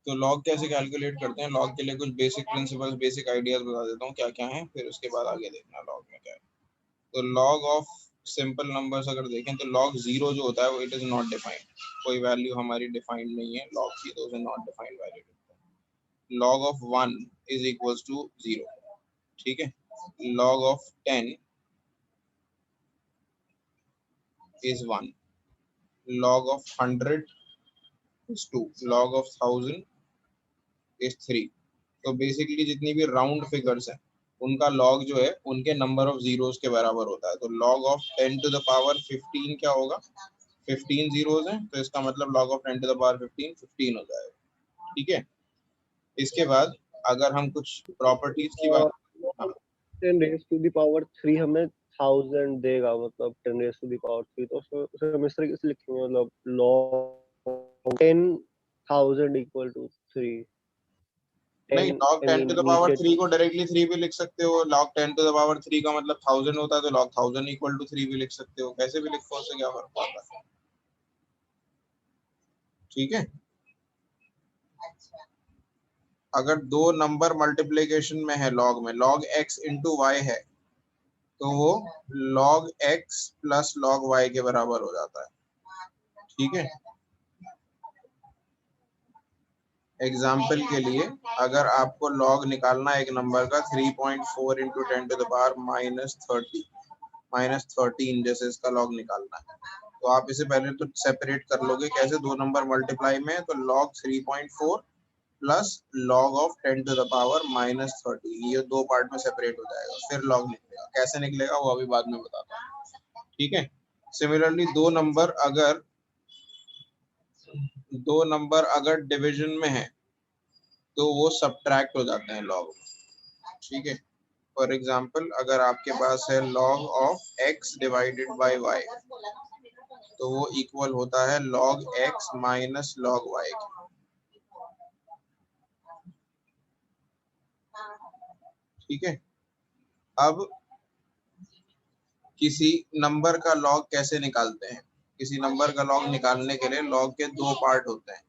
तो लॉग कैसे कैलकुलेट करते हैं, लॉग के लिए कुछ बेसिक प्रिंसिपल्स, बेसिक आइडियाज बता देता हूँ क्या क्या है, फिर उसके बाद आगे देखना लॉग में क्या है। तो लॉग ऑफ सिंपल नंबर्स अगर देखें तो लॉग जीरो जो होता है वो इट इज नॉट डिफाइंड, कोई वैल्यू हमारी डिफाइंड नहीं है लॉग की, तो उसे not defined value. Log of 1 is equals to 0, ठीक है। Log of 10 is 1, log of 100 is 2, log of 1000 is 3। तो बेसिकली जितनी भी राउंड फिगर्स हैं उनका लॉग जो है उनके नंबर ऑफ जीरोस के बराबर होता है। तो log of 10 to the power 15 क्या होगा, 15 जीरोस हैं, तो इसका मतलब log of 10 to the power 15 15 हो जाएगा, ठीक है। इसके बाद अगर हम कुछ प्रॉपर्टीज की बात, हाँ 10 raised to the power 3 हमें 1000 देगा, मतलब 10 raised to the power 3, तो उसे हम इस तरीके से लिखेंगे, मतलब log 10,000 equal to 3। नहीं 10 log I 10 mean to the power नीचे 3 को डायरेक्टली 3 भी लिख सकते हो, log 10 to the power 3 का मतलब 1000 होता है, तो log 1000 इक्वल टू 3 भी लिख सकते हो, कैसे भी लिखो, उससे क्या फर्क पड़ता है, ठीक है। अगर दो नंबर मल्टीप्लिकेशन में है लॉग में, log x इंटू वाई है, तो वो log x plus log y के बराबर हो जाता है, ठीक है। एग्जाम्पल के लिए अगर आपको लॉग निकालना है एक नंबर का 3.4 इंटू 10 टू द पावर -13 जैसे इसका लॉग निकालना है, तो आप इसे पहले तो सेपरेट कर लोगे, कैसे, दो नंबर मल्टीप्लाई में, तो log 3.4 plus log of 10 to the power -13, ये दो पार्ट में सेपरेट हो जाएगा, फिर लॉग निकलेगा, कैसे निकलेगा वो अभी बाद में बताता हूँ, ठीक है। सिमिलरली दो नंबर अगर डिवीजन में है तो वो सब्ट्रैक्ट हो जाते हैं लॉग, ठीक है। फॉर एग्जाम्पल अगर आपके पास है log of x divided by y, तो वो इक्वल होता है log x minus log y, ठीक है। अब किसी नंबर का लॉग कैसे निकालते हैं, किसी नंबर का लॉग निकालने के लिए लॉग के दो पार्ट होते हैं।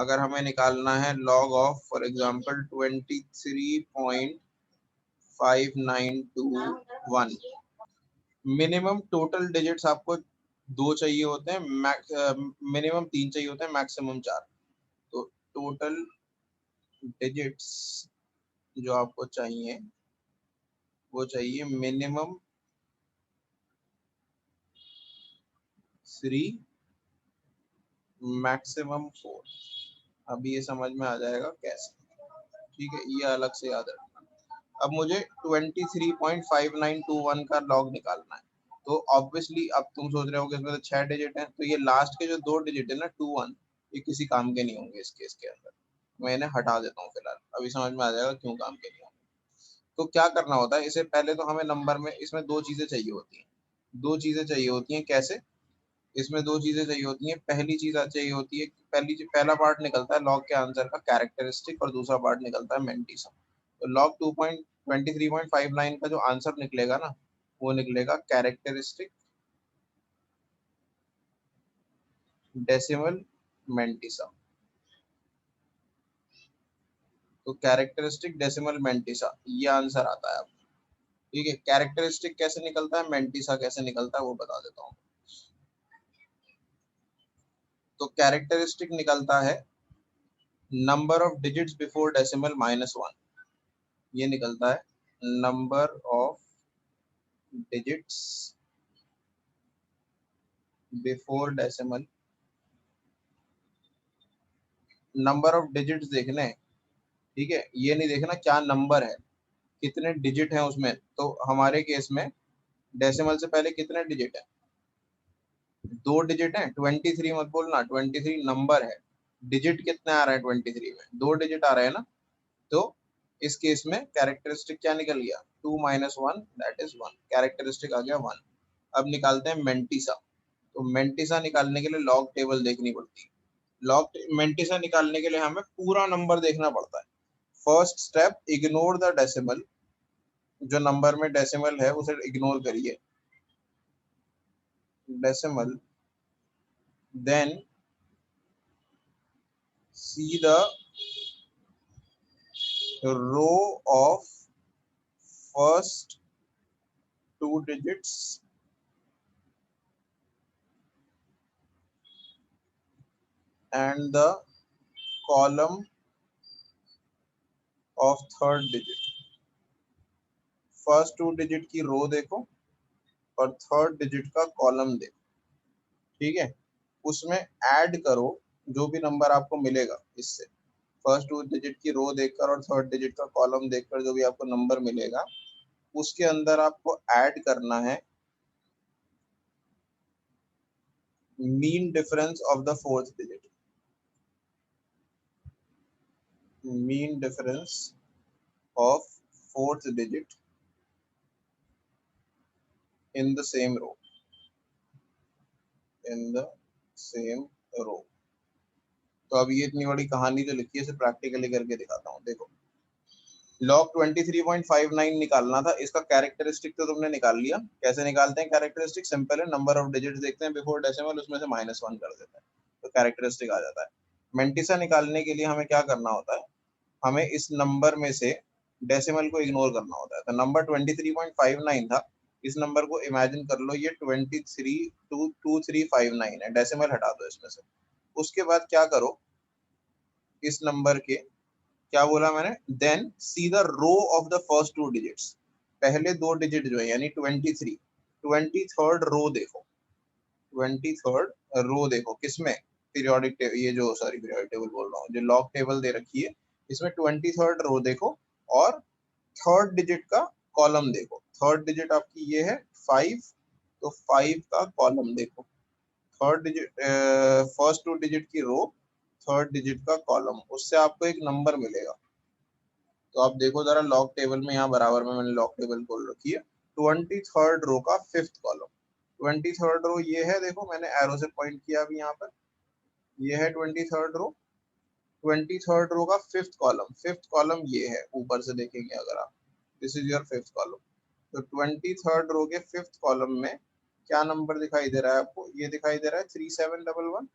अगर हमें निकालना है log of for example 23.5921, minimum total digits आपको दो चाहिए होते हैं, मिनिमम 3 चाहिए होते हैं, मैक्सिमम 4। तो टोटल डिजिट्स जो आपको चाहिए वो चाहिए मिनिमम 3, मैक्सिमम 4। अभी ये समझ में आ जाएगा कैसे, ठीक है, ये अलग से याद रखना। अब मुझे 23.5921 का लॉग निकालना है, तो ऑब्वियसली अब तुम सोच रहे हो कि इसमें तो 6 डिजिट हैं, तो ये लास्ट के जो दो डिजिट है ना 21, ये किसी काम के नहीं होंगे इस केस के अंदर, मैं इन्हें हटा देता हूँ फिलहाल, अभी समझ में आ जाएगा क्यों काम के नहीं होंगे। तो क्या करना होता है, इससे पहले तो हमें नंबर में इसमें दो चीजें चाहिए होती हैं, दो चीजें चाहिए होती हैं, कैसे, इसमें दो चीजें चाहिए होती हैं। पहली चीज चाहिए होती है, पहला पार्ट निकलता है लॉग के आंसर का कैरेक्टरिस्टिक, और दूसरा पार्ट निकलता है मेंटिसम। तो लॉग 23.59 का जो आंसर निकलेगा ना, वो निकलेगा कैरेक्टरिस्टिक डेसिमल मेंटिसा। तो कैरेक्टरिस्टिक डेसिमल मेंटिसा ये आंसर आता है, ठीक है। कैरेक्टरिस्टिक कैसे निकलता है, मेंटिसा कैसे निकलता है वो बता देता हूँ। तो कैरेक्टरिस्टिक निकलता है number of digits before decimal -1, ये निकलता है number of digits before decimal, number of digits देखने हैं, ठीक है, ये नहीं देखना क्या नंबर है, कितने डिजिट हैं उसमें। तो हमारे केस में डेसिमल से पहले कितने डिजिट है, दो डिजिट है, 23 मत बोलना, 23 नंबर है, डिजिट कितने आ रहा है 23 में, दो डिजिट आ रहे हैं ना। तो इस केस में कैरेक्टरिस्टिक क्या निकल गया, 2 - 1 दैट इज 1, कैरेक्टरिस्टिक आ गया 1। अब निकालते हैं मेंटिसा। तो मेंटिसा निकालने के लिए लॉग टेबल देखनी पड़ती है, लॉग मेंटिसा निकालने के लिए हमें पूरा नंबर देखना पड़ता है। First step, ignore the decimal, जो नंबर में डेसिमल है उसे इग्नोर करिए, decimal, then see the row of first two digits and the column of third digit. First two digit की रो देखो और थर्ड डिजिट का कॉलम देखो, ठीक है। उसमें ऐड करो जो भी नंबर आपको मिलेगा इससे, फर्स्ट टू डिजिट की रो देखकर और थर्ड डिजिट का कॉलम देखकर जो भी आपको नंबर मिलेगा उसके अंदर आपको ऐड करना है mean difference of the fourth digit, mean difference of fourth digit in the same row, in the same row। तो अब ये इतनी बड़ी कहानी जो लिखी है इसे प्रैक्टिकली करके दिखाता हूँ। देखो log 23.59 निकालना था, इसका कैरेक्टरिस्टिक तो तुमने निकाल लिया। कैसे निकालते हैं कैरेक्टरिस्टिक? सिंपल है, नंबर ऑफ डिजिट्स देखते हैं बिफोर डेसिमल, उसमें से -1 कर देते हैं तो कैरेक्टरिस्टिक आ जाता है। मेंटिसा निकालने के लिए हमें क्या करना होता है, हमें इस नंबर में से डेसिमल को इग्नोर करना होता है। तो नंबर 23.59 था, इस नंबर को इमेजिन कर लो ये 23.2359 है, डेसिमल हटा दो इसमें से। उसके बाद क्या करो, इस नंबर के क्या बोला मैंने, then see the row of the first two digits, पहले दो डिजिट जो है यानी 23, 23rd रो देखो, 23rd रो देखो किसमें, पीरियोडिक ये जो सॉरी पीरियोडिक टेबल बोल रहा हूँ, जो लॉग टेबल दे रखी है इसमें 23rd रो देखो और थर्ड डिजिट का कॉलम देखो। थर्ड डिजिट आपकी ये है 5, तो 5 का कॉलम देखो, third digit first two digit की रो, थर्ड डिजिट का कॉलम, उससे आपको एक नंबर मिलेगा। तो आप देखो जरा लॉग टेबल में, यहाँ बराबर में मैंने लॉग टेबल खोल रखी है, 23rd रो का 5th कॉलम, 23rd रो ये है, देखो मैंने एरो से पॉइंट किया अभी यहाँ पर, ये है 23rd रो, 23rd रो का 5th कॉलम, 5th कॉलम ये है, ऊपर से देखेंगे अगर आप, this is your 5th column. तो 23rd रो के 5th कॉलम में क्या नंबर दिखाई दे रहा है आपको, ये दिखाई दे रहा है 3711,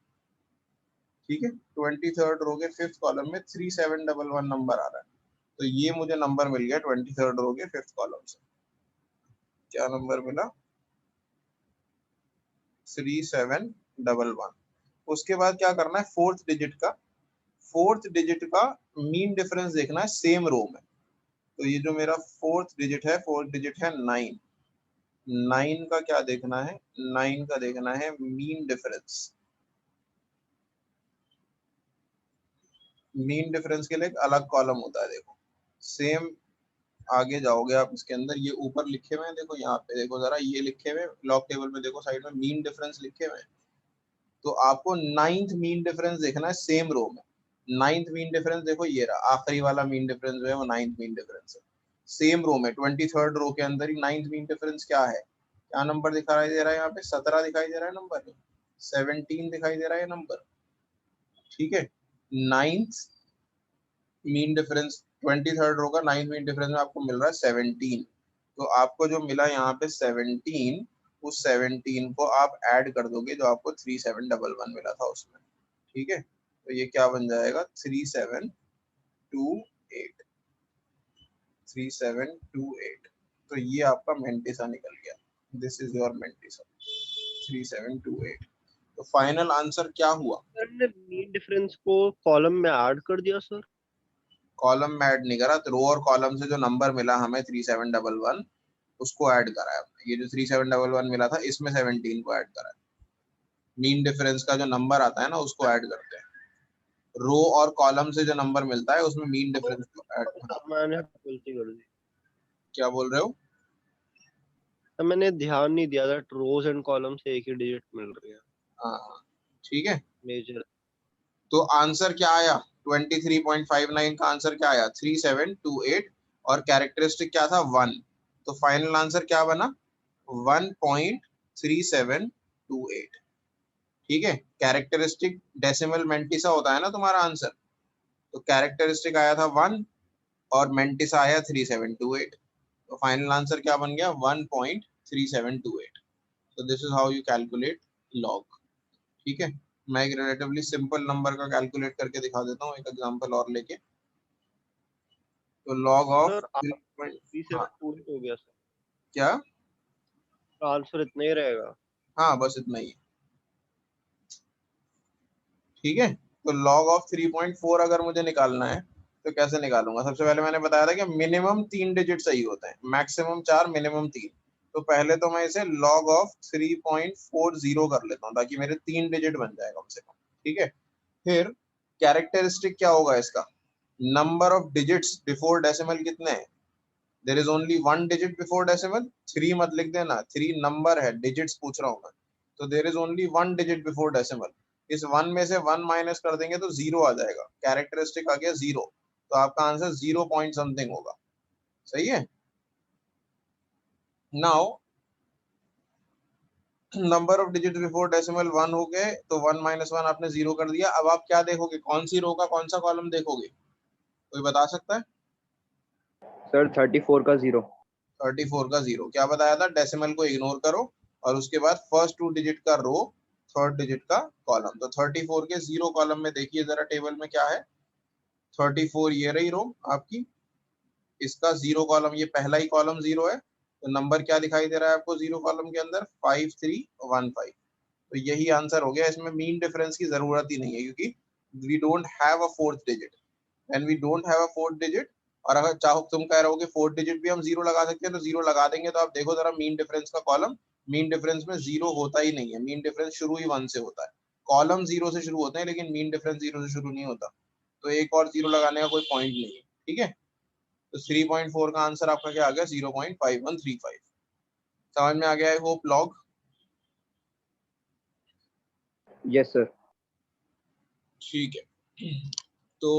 ठीक है। 23rd रो के 5th कॉलम में 3711 नंबर आ रहा है, तो ये मुझे नंबर मिल गया 23rd रो के 5th कॉलम से। क्या नंबर मिला? 3711। उसके बाद क्या करना है, फोर्थ डिजिट का, फोर्थ डिजिट का मीन डिफरेंस देखना है सेम रो में। तो ये जो मेरा फोर्थ डिजिट है, फोर्थ डिजिट है 9, 9 का क्या देखना है, 9 का देखना है मीन डिफरेंस। मीन डिफरेंस के लिए एक अलग कॉलम होता है, देखो सेम आगे जाओगे आप इसके अंदर, ये ऊपर लिखे हुए हैं, देखो यहाँ पे देखो जरा, ये लिखे हुए लॉग टेबल में देखो साइड में मीन डिफरेंस लिखे हुए हैं। तो आपको 9th मीन डिफरेंस देखना है सेम रो में। 9th मीन डिफरेंस देखो ये रहा, आखिरी वाला मीन डिफरेंस जो है वो 9th मीन डिफरेंस है सेम रो में। 23rd रो के अंदर ही 9th मीन डिफरेंस क्या है, क्या नंबर दिखाई दे रहा है यहाँ पे, 17 दिखाई दे रहा है नंबर, 17 दिखाई दे रहा है नंबर, ठीक है। 9th मीन डिफरेंस 23rd रो का 9th मीन डिफरेंस में आपको मिल रहा है 17, तो आपको जो मिला यहाँ पे 17, उस 17 को आप ऐड कर दोगे जो आपको 3711 मिला था उसमें, ठीक है। तो ये क्या बन जाएगा, 3728, 3728। तो ये आपका मेंटिसा निकल गया, दिस इज योर मेंटिसा 3728। तो फाइनल आंसर क्या हुआ, सर ने मीन डिफरेंस को कॉलम में ऐड कर दिया सर। कॉलम में ऐड नहीं करा, तो रो और कॉलम से जो नंबर मिला हमें 3711 उसको ऐड करा है। ये जो 3711 मिला था इसमें 17 को ऐड करा है। मीन डिफरेंस का जो नंबर आता है ना उसको ऐड करते हैं, रो और कॉलम से जो नंबर मिलता है उसमें मीन तो डिफरेंस को ऐड। हाँ, मैंने गलती कर दी, क्या बोल रहे हो? तो मैंने ध्यान नहीं दिया था रोज एंड कॉलम से एक ही डिजिट मिल रही है हाँ ठीक है। मेजर। तो आंसर क्या आया, 23.59 का आंसर क्या आया, 3728, और कैरेक्टरिस्टिक क्या था 1, तो फाइनल आंसर क्या बना 1.3728, ठीक है। कैरेक्टरिस्टिक डेसिमल मेंटिसा होता है ना तुम्हारा आंसर, तो कैरेक्टरिस्टिक आया था 1 और मेंटिसा आया 3728, तो फाइनल आंसर क्या बन गया 1.3728। तो this is how you calculate log, ठीक है। मैं एक रिलेटिवली सिंपल नंबर का कैलकुलेट करके दिखा देता हूँ एक एग्जांपल और लेके। तो log ऑफ सर 3. हाँ 3728 हो गया सर, क्या? आंसर इतना ही रहेगा। हाँ बस इतना ही है, ठीक है। तो log ऑफ 3.4 अगर मुझे निकालना है तो कैसे निकालूंगा? सबसे पहले मैंने बताया था कि मिनिमम 3 डिजिट सही होते हैं, मैक्सिमम 4, मिनिमम 3। तो पहले तो मैं इसे log ऑफ 3.40 कर लेता हूँ ताकि मेरे 3 डिजिट बन जाए कम से कम, ठीक है। फिर कैरेक्टरिस्टिक क्या होगा इसका? Number of digits before decimal कितने हैं? There is only 1 digit before decimal. 3 मत लिख देना, 3 नंबर है, डिजिट्स पूछ रहा हूँ मैं। तो there is only 1 digit before decimal. इस 1 में से 1 माइनस कर देंगे तो 0 आ जाएगा, कैरेक्टरिस्टिक आ गया 0। तो आपका आंसर 0 पॉइंट समथिंग होगा, सही है। Now number of digit before decimal 1 हो गए, तो 1 माइनस 1 आपने 0 कर दिया। अब आप क्या देखोगे, कौन सी रो का कौन सा कॉलम देखोगे? कोई बता सकता है? सर 34 का 0। 34 का 0 क्या बताया था? डेसिमल को इग्नोर करो और उसके बाद फर्स्ट 2 डिजिट का रो, थर्ड डिजिट का कॉलम। तो 34 के 0 कॉलम में देखिए जरा टेबल में क्या है। 34 ये रही रो आपकी, इसका 0 कॉलम, ये पहला ही कॉलम 0 है। तो नंबर क्या दिखाई दे रहा है आपको 0 कॉलम के अंदर? 5315। तो यही आंसर हो गया। इसमें मीन डिफरेंस की जरूरत ही नहीं है क्योंकि we don't have a fourth digit. And we don't have a fourth digit, और अगर चाहो तुम कह रहे हो कि फोर्थ डिजिट भी हम 0 लगा सकते हैं तो 0 लगा देंगे। तो आप देखो जरा मीन डिफरेंस का कॉलम, मीन डिफरेंस में 0 होता ही नहीं है। मीन डिफरेंस शुरू ही 1 से होता है। कॉलम 0 से शुरू होते हैं लेकिन मीन डिफरेंस 0 से शुरू नहीं होता। तो एक और 0 लगाने का कोई पॉइंट नहीं है, ठीक है। तो 3.4 का आंसर आपका क्या आ गया? 0.5135। समझ में आ गया? I hope log. Yes sir. ठीक है। तो